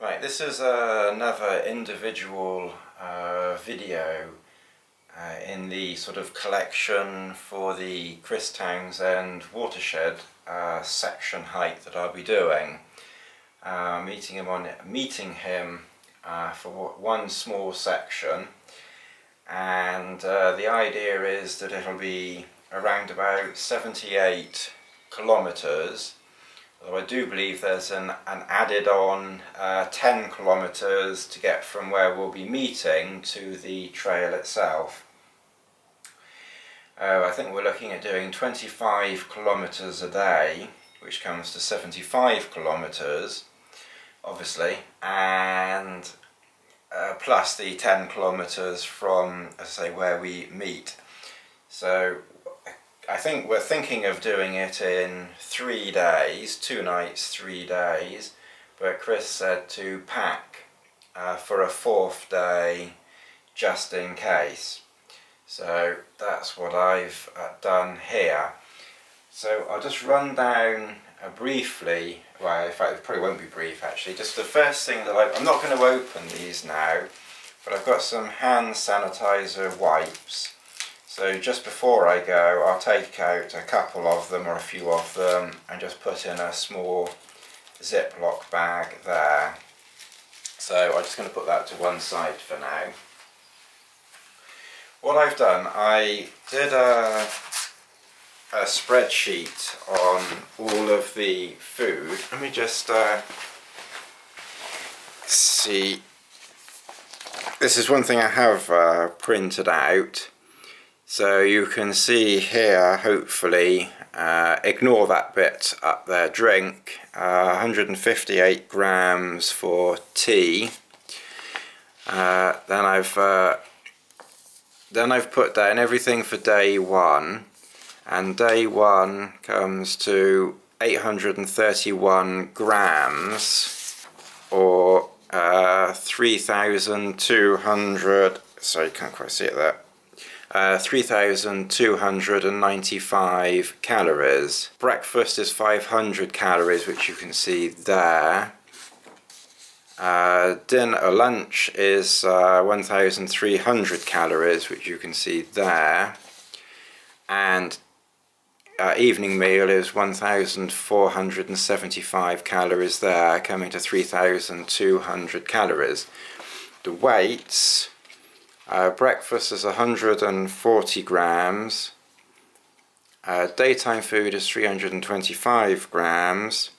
Right, this is another individual video in the sort of collection for the Chris Townsend Watershed section hike that I'll be doing. Meeting him for one small section, and the idea is that it'll be around about 78 kilometres. Although I do believe there's an added on 10 kilometres to get from where we'll be meeting to the trail itself. I think we're looking at doing 25 kilometres a day, which comes to 75 kilometres, obviously, and plus the 10 kilometres from, as I say, where we meet. So I think we're thinking of doing it in 3 days, 2 nights, 3 days, but Chris said to pack for a 4th day just in case. So that's what I've done here. So I'll just run down briefly, well, in fact it probably won't be brief actually, just the first thing that I'm not going to open these now, but I've got some hand sanitizer wipes. So just before I go, I'll take out a couple of them or a few of them and just put in a small Ziploc bag there. So I'm just going to put that to one side for now. What I've done, I did a spreadsheet on all of the food. Let me just see. This is one thing I have printed out. So you can see here, hopefully, ignore that bit up there, drink, 158 grams for tea. Then I've put down everything for day one, and day one comes to 831 grams, or 3,200, sorry, can't quite see it there. 3,295 calories. Breakfast is 500 calories, which you can see there. Lunch is 1,300 calories, which you can see there. And evening meal is 1,475 calories there, coming to 3,200 calories. The weights. Breakfast is 140 grams, daytime food is 325 grams,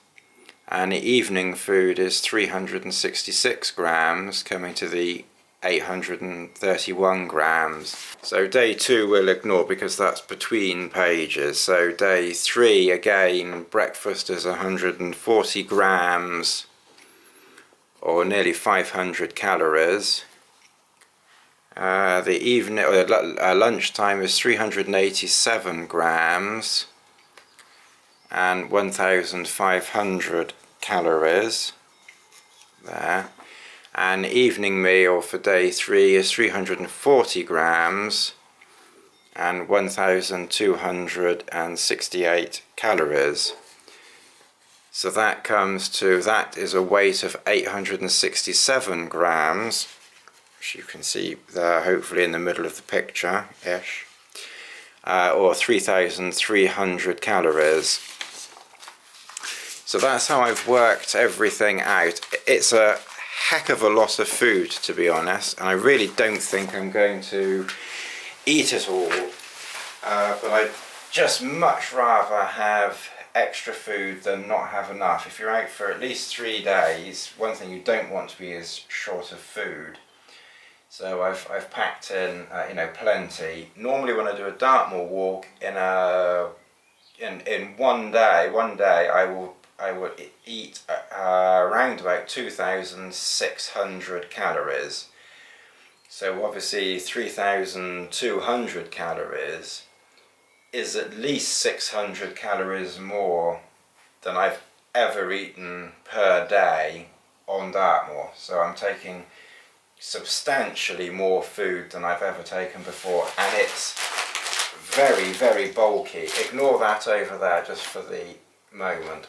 and the evening food is 366 grams, coming to the 831 grams. So day 2 we'll ignore because that's between pages. So day 3, again, breakfast is 140 grams, or nearly 500 calories. The evening or lunchtime is 387 grams and 1,500 calories there. And evening meal for day 3 is 340 grams and 1,268 calories. So that is a weight of 867 grams. You can see there, hopefully in the middle of the picture-ish, or 3,300 calories. So that's how I've worked everything out. It's a heck of a lot of food, to be honest, and I really don't think I'm going to eat it all, but I'd just much rather have extra food than not have enough. If you're out for at least 3 days, one thing you don't want to be is short of food. So I've packed in plenty. Normally when I do a Dartmoor walk in one day I will eat around about 2,600 calories. So obviously 3,200 calories is at least 600 calories more than I've ever eaten per day on Dartmoor. So I'm taking substantially more food than I've ever taken before, and it's very, very bulky. Ignore that over there just for the moment.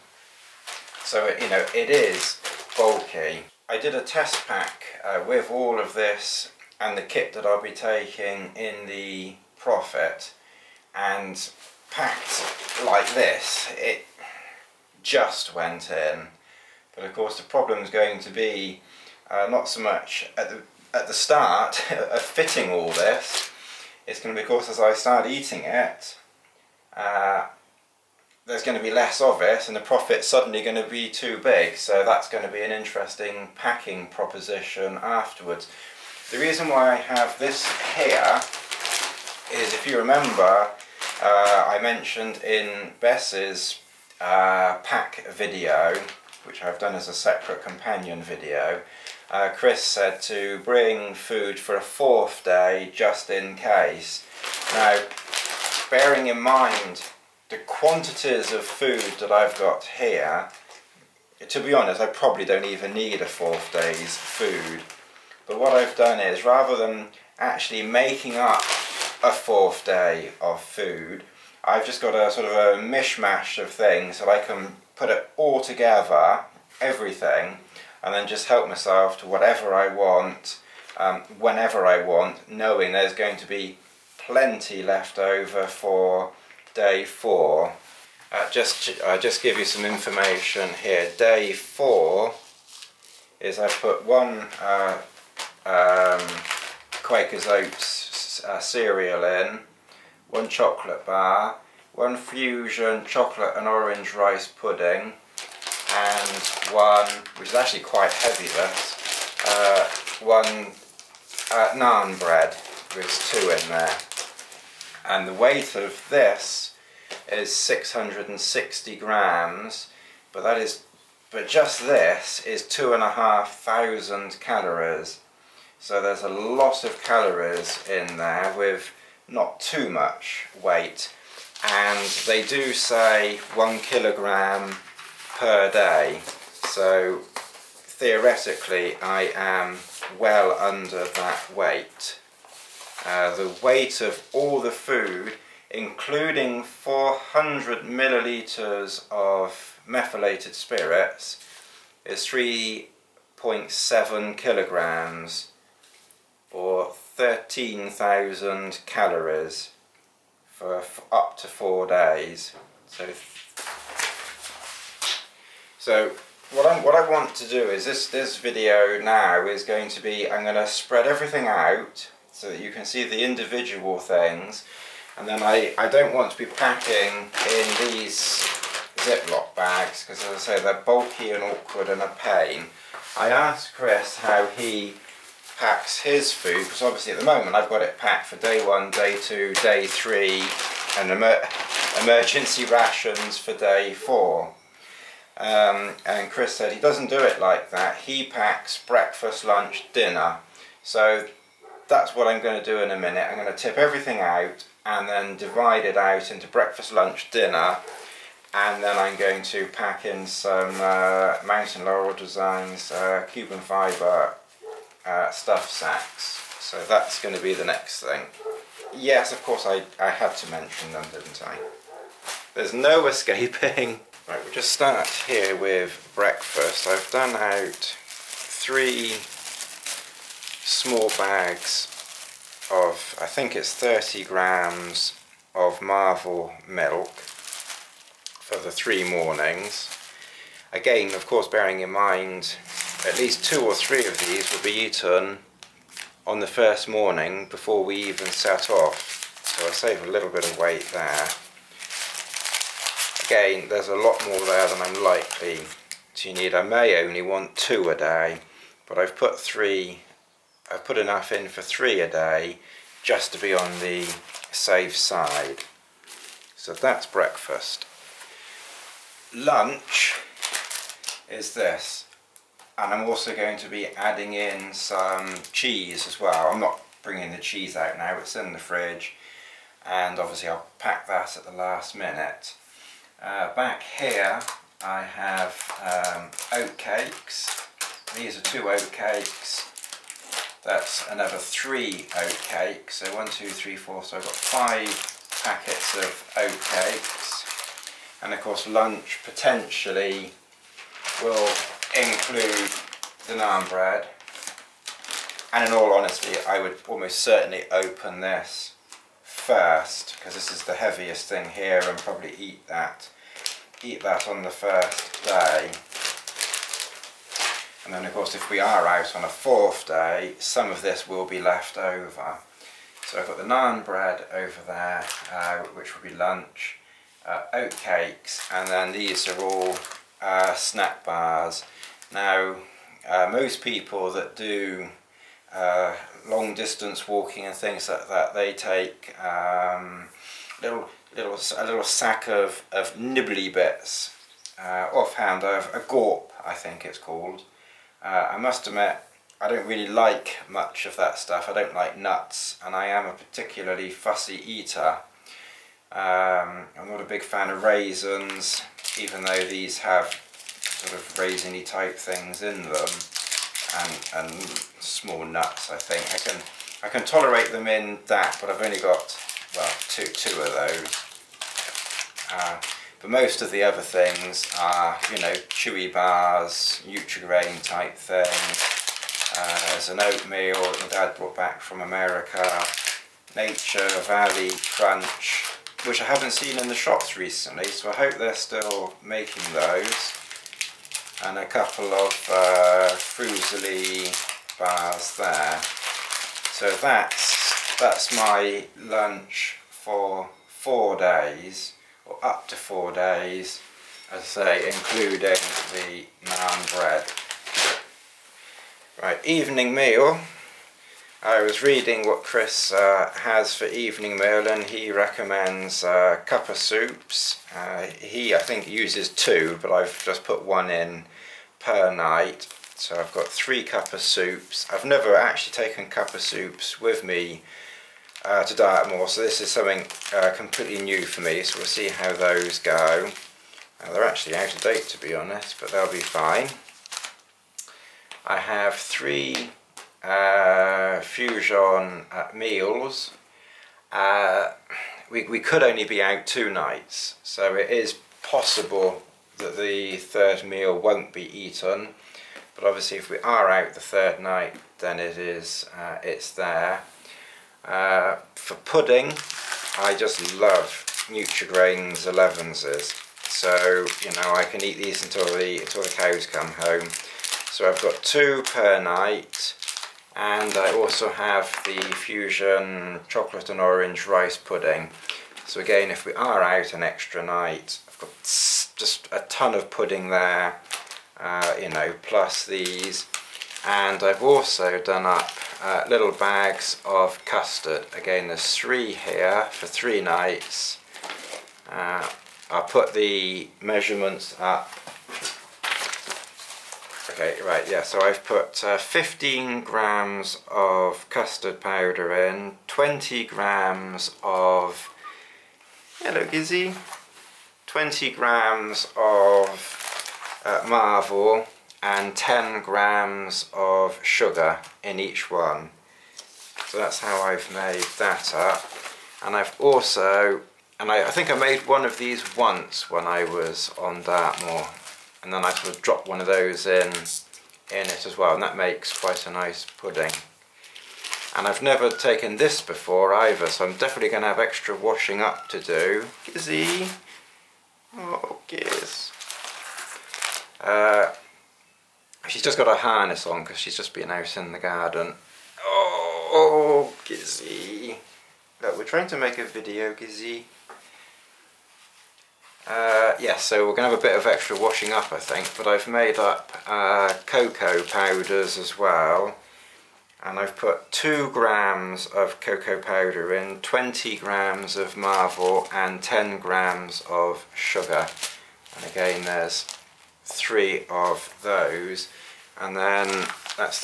So it is bulky. I did a test pack with all of this and the kit that I'll be taking in the Profit, and packed like this, it just went in. But of course the problem is going to be not so much at the start of fitting all this. It's going to be, of course, as I start eating it, there's going to be less of it and the Profit's suddenly going to be too big, so that's going to be an interesting packing proposition afterwards. The reason why I have this here is, if you remember, I mentioned in Bess's pack video, which I've done as a separate companion video, Chris said to bring food for a 4th day just in case. Now, bearing in mind the quantities of food that I've got here, to be honest, I probably don't even need a 4th day's food. But what I've done is, rather than actually making up a 4th day of food, I've just got a sort of a mishmash of things so I can put it all together, everything, and then just help myself to whatever I want, whenever I want, knowing there's going to be plenty left over for day 4. Just give you some information here. Day 4 is I put 1 Quaker's Oats cereal in, 1 chocolate bar, 1 fusion chocolate and orange rice pudding, and 1, which is actually quite heavy, this, 1 Naan Bread with 2 in there. And the weight of this is 660 grams, but just this is 2,500 calories. So there's a lot of calories in there with not too much weight, and they do say 1 kilogram per day, so theoretically I am well under that weight. The weight of all the food, including 400 millilitres of methylated spirits, is 3.7 kilograms, or 13,000 calories for up to 4 days. So what I want to do is, this video now is going to be, I'm going to spread everything out so that you can see the individual things, and then I don't want to be packing in these Ziploc bags, because as I say, they're bulky and awkward and a pain. I asked Chris how he packs his food, because obviously at the moment I've got it packed for day 1, day 2, day 3, and emergency rations for day 4. And Chris said he doesn't do it like that. He packs breakfast, lunch, dinner. So that's what I'm going to do in a minute. I'm going to tip everything out and then divide it out into breakfast, lunch, dinner, and then I'm going to pack in some Mountain Laurel Designs Cuban fibre stuff sacks. So that's going to be the next thing. Yes, of course I had to mention them, didn't I? There's no escaping. Right, we'll just start here with breakfast. I've done out 3 small bags of, I think it's 30 grams of Marvel milk for the 3 mornings. Again, of course, bearing in mind at least 2 or 3 of these will be eaten on the first morning before we even set off, so I save a little bit of weight there. Again, there's a lot more there than I'm likely to need. I may only want 2 a day, but I've put enough in for 3 a day just to be on the safe side. So that's breakfast. Lunch is this, and I'm also going to be adding in some cheese as well. I'm not bringing the cheese out now, it's in the fridge, and obviously I'll pack that at the last minute. Back here I have oat cakes. These are 2 oat cakes. That's another 3 oat cakes. So 1, 2, 3, 4. So I've got 5 packets of oat cakes. And of course lunch potentially will include the naan bread, and in all honesty I would almost certainly open this first, because this is the heaviest thing here, and probably eat that on the first day. And then of course if we are out on a fourth day, some of this will be left over. So I've got the naan bread over there, which will be lunch, oat cakes, and then these are all snack bars. Now most people that do long distance walking and things like that, they take a little sack of nibbly bits, offhand of a gorp I think it's called. I must admit I don't really like much of that stuff. I don't like nuts, and I am a particularly fussy eater. I'm not a big fan of raisins, even though these have sort of raisiny type things in them, and small nuts. I think I can tolerate them in that, but I've only got, well, two of those. But most of the other things are, you know, chewy bars, NutriGrain type things. There's an oatmeal that my dad brought back from America, Nature Valley Crunch, which I haven't seen in the shops recently, so I hope they're still making those, and a couple of Fruzzly bars there. So that's my lunch for 4 days, or up to 4 days, as I say, including the naan bread. Right, evening meal. I was reading what Chris has for evening meal, and he recommends a cup of soups. He, I think, uses 2, but I've just put 1 in per night. So I've got 3 cup of soups. I've never actually taken cup of soups with me to Dartmoor, so this is something completely new for me, so we'll see how those go. They're actually out of date, to be honest, but they'll be fine. I have 3 fusion meals. We could only be out 2 nights, so it is possible that the 3rd meal won't be eaten, but obviously if we are out the 3rd night, then it's there. For pudding, I just love NutriGrain's 11s, so you know I can eat these until the cows come home. So I've got 2 per night, and I also have the Fusion chocolate and orange rice pudding. So again, if we are out an extra night, I've got just a ton of pudding there, you know, plus these. And I've also done up little bags of custard. Again, there's 3 here for 3 nights. I'll put the measurements up. Okay, right, yeah, so I've put 15 grams of custard powder in, 20 grams of, hello Gizzy, 20 grams of Marvel, and 10 grams of sugar in each one. So that's how I've made that up. And I've also, and I think I made one of these once when I was on Dartmoor, and then I sort of drop one of those in it as well, and that makes quite a nice pudding. And I've never taken this before either, so I'm definitely going to have extra washing up to do. Gizzy! Oh, Giz! She's just got her harness on because she's just been out in the garden. Oh, Gizzy! Look, we're trying to make a video, Gizzy. Yeah, so we're going to have a bit of extra washing up, I think, but I've made up cocoa powders as well, and I've put 2 grams of cocoa powder in, 20 grams of Marvel, and 10 grams of sugar. And again, there's 3 of those, and then that's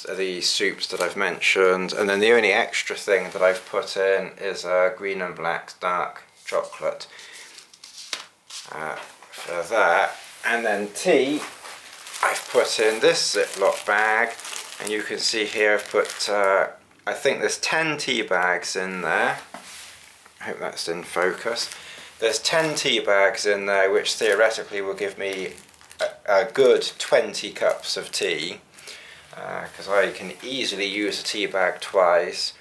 the soups that I've mentioned, and then the only extra thing that I've put in is a green and black dark chocolate for that. And then tea, I've put in this Ziploc bag, and you can see here I've put I think there's 10 tea bags in there. I hope that's in focus. There's 10 tea bags in there, which theoretically will give me a good 20 cups of tea, because I can easily use a tea bag twice.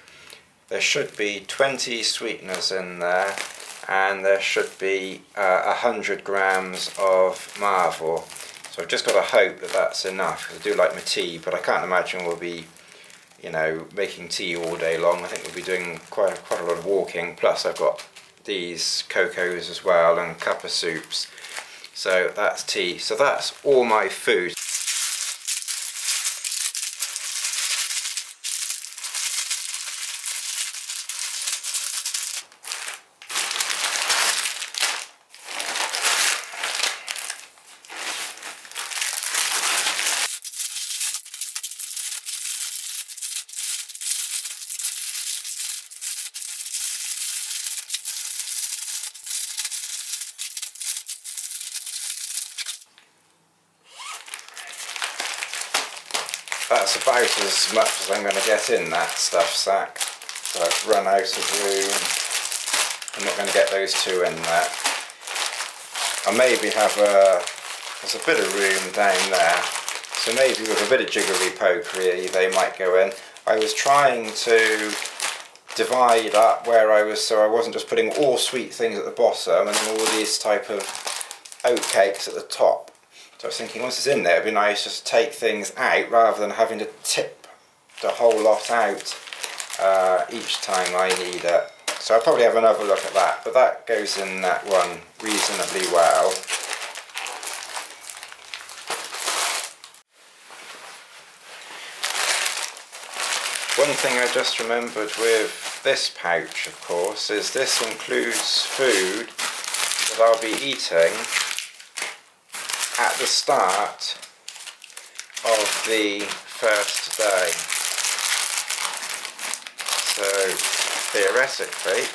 There should be 20 sweeteners in there, and there should be 100 grams of Marvel. So I've just got to hope that that's enough, because I do like my tea, but I can't imagine we'll be, you know, making tea all day long. I think we'll be doing quite a lot of walking, plus I've got these cocos as well and a cup of soups. So that's tea. So that's all my food. That's about as much as I'm going to get in that stuff sack. So I've run out of room. I'm not going to get those two in there. I maybe have there's a bit of room down there. So maybe with a bit of jiggery-pokery they might go in. I was trying to divide up where I was, so I wasn't just putting all sweet things at the bottom and then all these type of oat cakes at the top. So I was thinking once it's in there, it'd be nice just to take things out rather than having to tip the whole lot out each time I need it. So I'll probably have another look at that, but that goes in that one reasonably well. One thing I just remembered with this pouch, of course, is this includes food that I'll be eating at the start of the first day. So theoretically,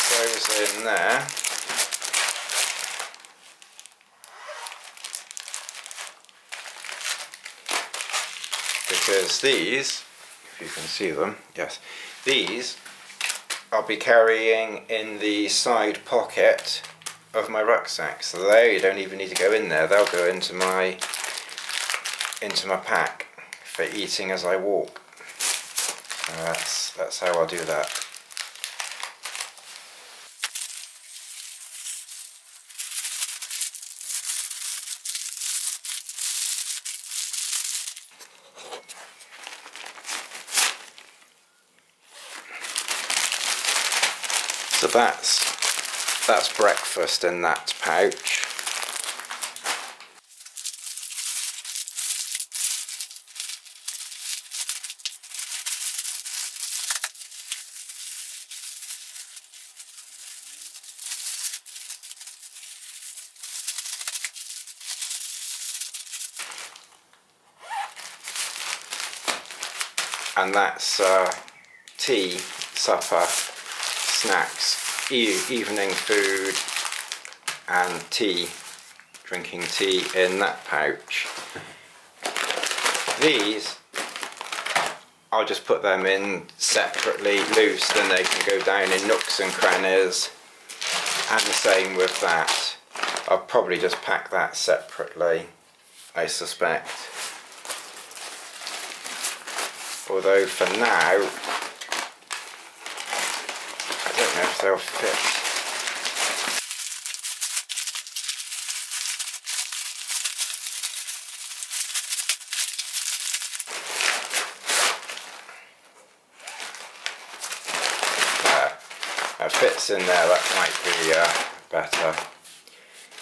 goes in there. Because these, if you can see them, yes, these I'll be carrying in the side pocket of my rucksack, so they don't even need to go in there. They'll go into my pack for eating as I walk. That's how I'll do that. So that's breakfast in that pouch. And that's tea, supper, snacks, evening food and tea, drinking tea in that pouch. These, I'll just put them in separately, loose, then they can go down in nooks and crannies, and the same with that. I'll probably just pack that separately, I suspect. Although for now, I don't know if they'll fit. That fits in there, that might be better.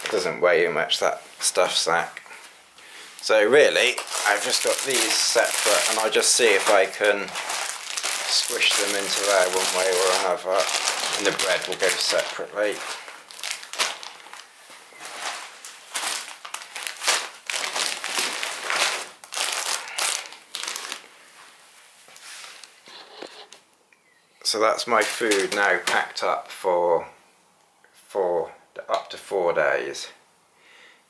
It doesn't weigh you much, that stuff sack. So really, I've just got these separate, and I'll just see if I can squish them into there one way or another, and the bread will go separately. So that's my food now packed up for up to 4 days.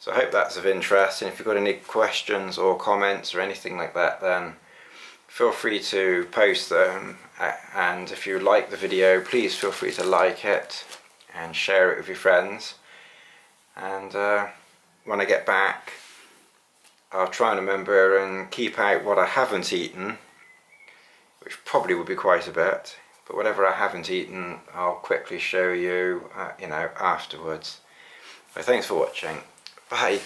So I hope that's of interest, and if you've got any questions or comments or anything like that, then feel free to post them, and if you like the video, please feel free to like it and share it with your friends. and when I get back I'll try and remember and keep out what I haven't eaten, which probably would be quite a bit, but whatever I haven't eaten I'll quickly show you, you know, afterwards. So thanks for watching. Bye.